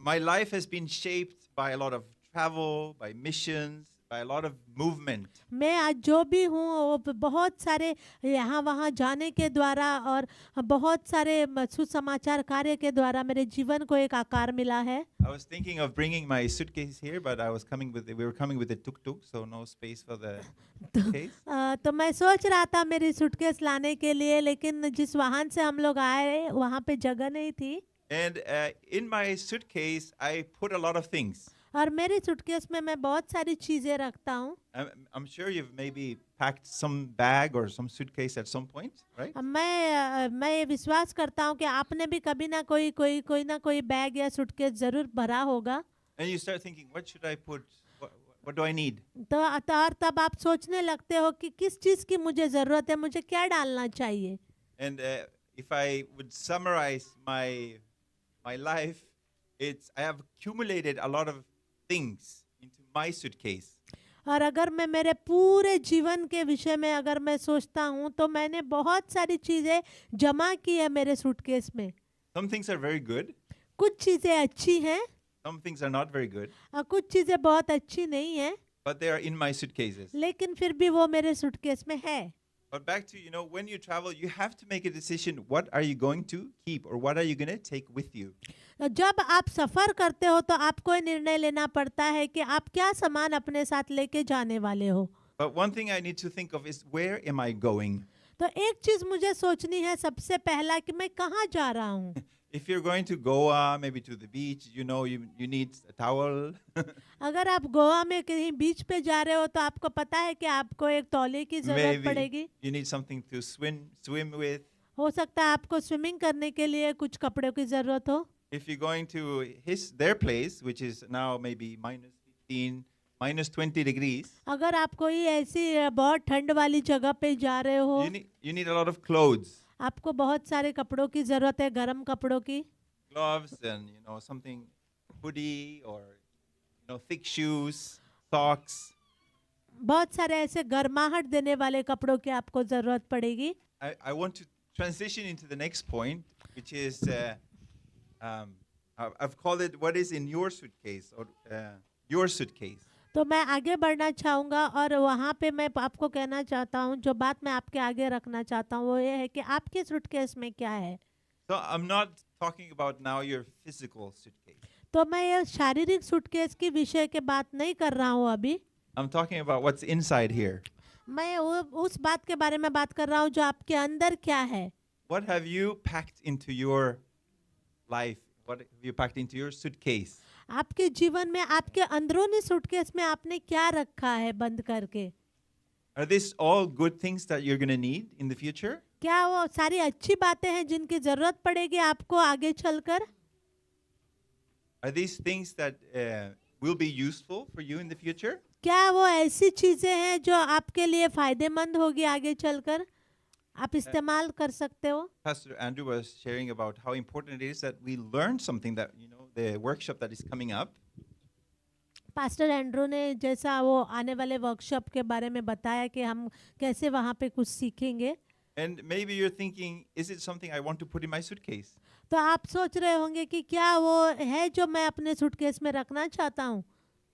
my life has been shaped by a lot of travel, by missions, by a lot of movement. मैं आज जो भी हूँ वो बहुत सारे यहाँ वहाँ जाने के द्वारा और बहुत सारे सुसमाचार कार्य के द्वारा मेरे जीवन को एक आकार मिला है. I was thinking of bringing my suitcase here, but we were coming with a tuk-tuk, so no space for the suitcase. तो मैं सोच रहा था मेरी सूटकेस लाने के लिए, लेकिन जिस वाहन से हम लोग आए वहाँ पे जगह नहीं थी. And in my suitcase, I put a lot of things. और मेरी सूटकेस में मैं बहुत सारी चीजें रखता हूँ. I'm sure you've maybe packed some bag or some suitcase at some point, right? मैं ये विश्वास करता हूँ कि आपने भी कभी ना कोई ना कोई बैग या सूटकेस जरूर भरा होगा. And you start thinking, what should I put? What do I need? तो और तब आप सोचने लगते हो कि किस चीज की मुझे जरूरत है, मुझे क्या डालना चाहिए. And if I would summarize my life, I have accumulated a lot of things into my suitcase. और अगर मैं मेरे पूरे जीवन के विषय में अगर मैं सोचता हूँ तो मैंने बहुत सारी चीजें जमा की है मेरे सूटकेस में. Some things are very good. कुछ चीजें अच्छी हैं Some things are not very good. और कुछ चीजें बहुत अच्छी नहीं हैं, But they are in my suitcases. लेकिन फिर भी वो मेरे सूटकेस में है. But back to, when you travel, you have to make a decision. What are you going to keep or what are you going to take with you? जब आप सफर करते हो तो आपको ये निर्णय लेना पड़ता है कि आप क्या सामान अपने साथ लेके जाने वाले हो. But one thing I need to think of is, where am I going? तो एक चीज मुझे सोचनी है सबसे पहला कि मैं कहाँ जा रहा हूँ. If you're going to Goa, maybe to the beach, you need a towel. अगर आप गोवा में कहीं बीच पे जा रहे हो तो आपको पता है कि आपको एक तौलिए की जरूरत Maybe पड़ेगी. you need something to swim with. हो सकता है आपको स्विमिंग करने के लिए कुछ कपड़ों की जरूरत हो. If you're going to their place, which is now maybe -15, -20 degrees, अगर आप कोई ऐसी बहुत ठंड वाली जगह पे जा रहे हो, you need a lot of clothes. आपको बहुत सारे कपड़ों की जरूरत है, गर्म कपड़ों की. Gloves and something hoodie or thick shoes, socks. बहुत सारे ऐसे गर्माहट देने वाले कपड़ों की आपको जरूरत पड़ेगी. I want to transition into the next point, which is I've called it what is in your suitcase or your suitcase. तो मैं आगे बढ़ना चाहूँगा और वहाँ पे मैं आपको कहना चाहता हूँ, जो बात मैं आपके आगे रखना चाहता हूँ वो ये है कि आपके सूटकेस में क्या है. So I'm not talking about now your physical suitcase. तो मैं ये शारीरिक सूटकेस की विषय के बात नहीं कर रहा हूँ अभी. I'm talking about what's inside here. मैं उस बात के बारे में बात कर रहा हूँ जो आपके अंदर क्या है. What have you packed into your life? What have you packed into your suitcase? आपके जीवन में आपके अंदरूनी सूटकेस में आपने क्या रखा है बंद करके. Are these all good things that you're going to need in the future? क्या वो सारी अच्छी बातें हैं जिनकी जरूरत पड़ेगी आपको आगे चलकर. Are these things that will be useful for you in the future? क्या वो ऐसी चीजें हैं जो आपके लिए फायदेमंद होगी आगे चलकर, आप इस्तेमाल कर सकते हो. Pastor Andrew was sharing about how important it is that we learn something that, the workshop that is coming up. Pastor Andrew ने जैसा वो आने वाले वर्कशॉप के बारे में बताया कि हम कैसे वहाँ पे कुछ सीखेंगे. And maybe you're thinking, is it something I want to put in my suitcase? तो आप सोच रहे होंगे कि क्या वो है जो मैं अपने सूटकेस में रखना चाहता हूँ.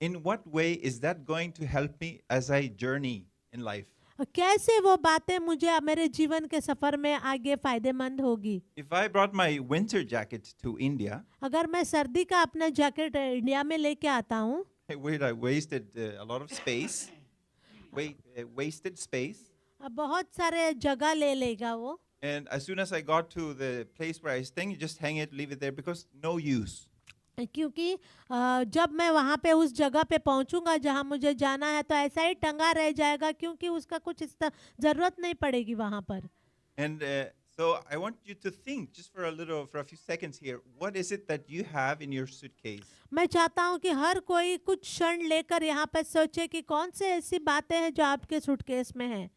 In what way is that going to help me as I journey in life? कैसे वो बातें मुझे मेरे जीवन के सफर में आगे फायदेमंद होगी. If I brought my winter jacket to India, अगर मैं सर्दी का अपना जैकेट इंडिया में लेके आता हूँ, I wasted a lot of space, wasted space. अब बहुत सारे जगह ले लेगा वो. And as soon as I got to the place where I was staying, you just hang it, leave it there because no use. क्योंकि जब मैं वहाँ पे उस जगह पे पहुँचूंगा जहाँ मुझे जाना है तो ऐसा ही टंगा रह जाएगा, क्योंकि उसका कुछ जरूरत नहीं पड़ेगी वहाँ पर. And so I want you to think just for a few seconds here, what is it that you have in your suitcase? मैं चाहता हूँ कि हर कोई कुछ क्षण लेकर यहाँ पर सोचे कि कौन से ऐसी बातें हैं जो आपके सूटकेस में हैं.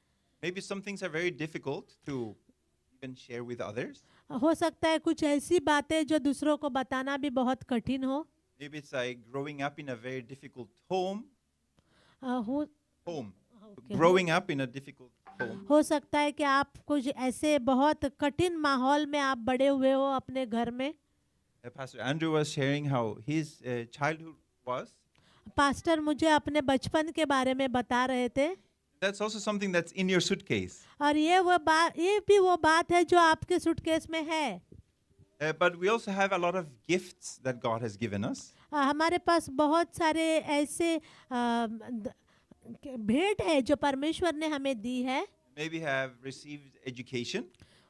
Maybe some things are very difficult to even share with others. हो सकता है कुछ ऐसी बातें जो दूसरों को बताना भी बहुत कठिन हो. Maybe it's like growing up in a very difficult home. Growing up in a difficult home. हो सकता है कि आप कुछ ऐसे बहुत कठिन माहौल में आप बड़े हुए हो अपने घर में. Pastor Andrew was sharing how his childhood was. Pastor मुझे अपने बचपन के बारे में बता रहे थे, That's also something that's in your suitcase. और ये भी वो बात है जो आपके सूटकेस में है। But we also have a lot of gifts that God has given us. हमारे पास बहुत सारे ऐसे भेंट है जो परमेश्वर ने हमें दी है। Maybe have received education.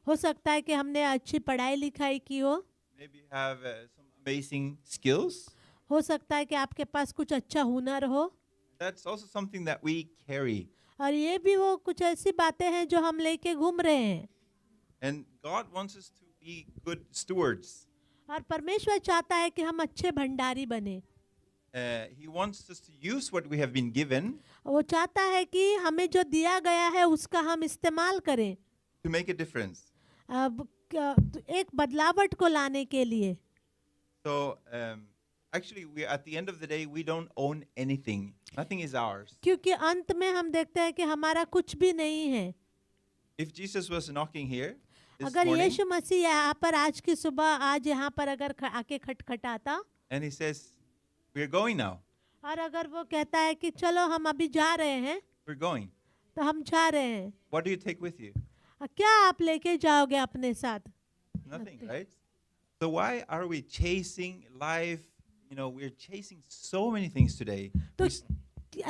हो सकता है कि हमने अच्छी पढ़ाई लिखाई की हो। Maybe have some amazing skills. हो सकता है कि आपके पास कुछ अच्छा हुनर हो। That's also something that we carry. और ये भी वो कुछ ऐसी बातें हैं जो हम लेके घूम रहे हैं। And God wants us to be good stewards. और परमेश्वर चाहता है कि हम अच्छे भंडारी बने। He wants us to use what we have been given वो चाहता है कि हमें जो दिया गया है उसका हम इस्तेमाल करें, to make a difference. एक बदलावट को लाने के लिए। So actually, at the end of the day, we don't own anything. Nothing is ours. क्योंकि अंत में हम देखते हैं कि हमारा कुछ भी नहीं है। If Jesus was knocking here this अगर morning यीशु मसीह यहाँ पर आज की सुबह आज यहाँ पर अगर आके खटखटाता and he says, "We're going now. और अगर वो कहता है कि चलो हम अभी जा रहे हैं, We're going." तो हम जा रहे हैं। What do you take with you? क्या आप लेके जाओगे अपने साथ? Nothing, right? So why are we chasing life? You know, we're chasing so many things today. तो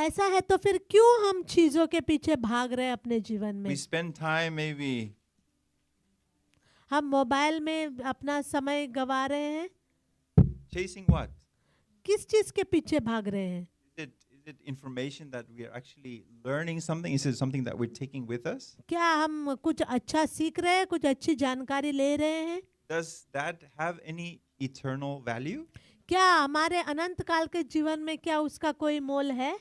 ऐसा है तो फिर क्यों हम चीजों के पीछे भाग रहे हैं अपने जीवन में? We spend time maybe हम मोबाइल में अपना समय गवा रहे हैं। chasing what? किस चीज के पीछे भाग रहे हैं? Is it information that we are actually learning something? Is it something that we're taking with us? क्या हम कुछ अच्छा सीख रहे हैं, कुछ अच्छी जानकारी ले रहे हैं? Does that have any eternal value? क्या हमारे अनंत काल के जीवन में क्या उसका कोई मोल है?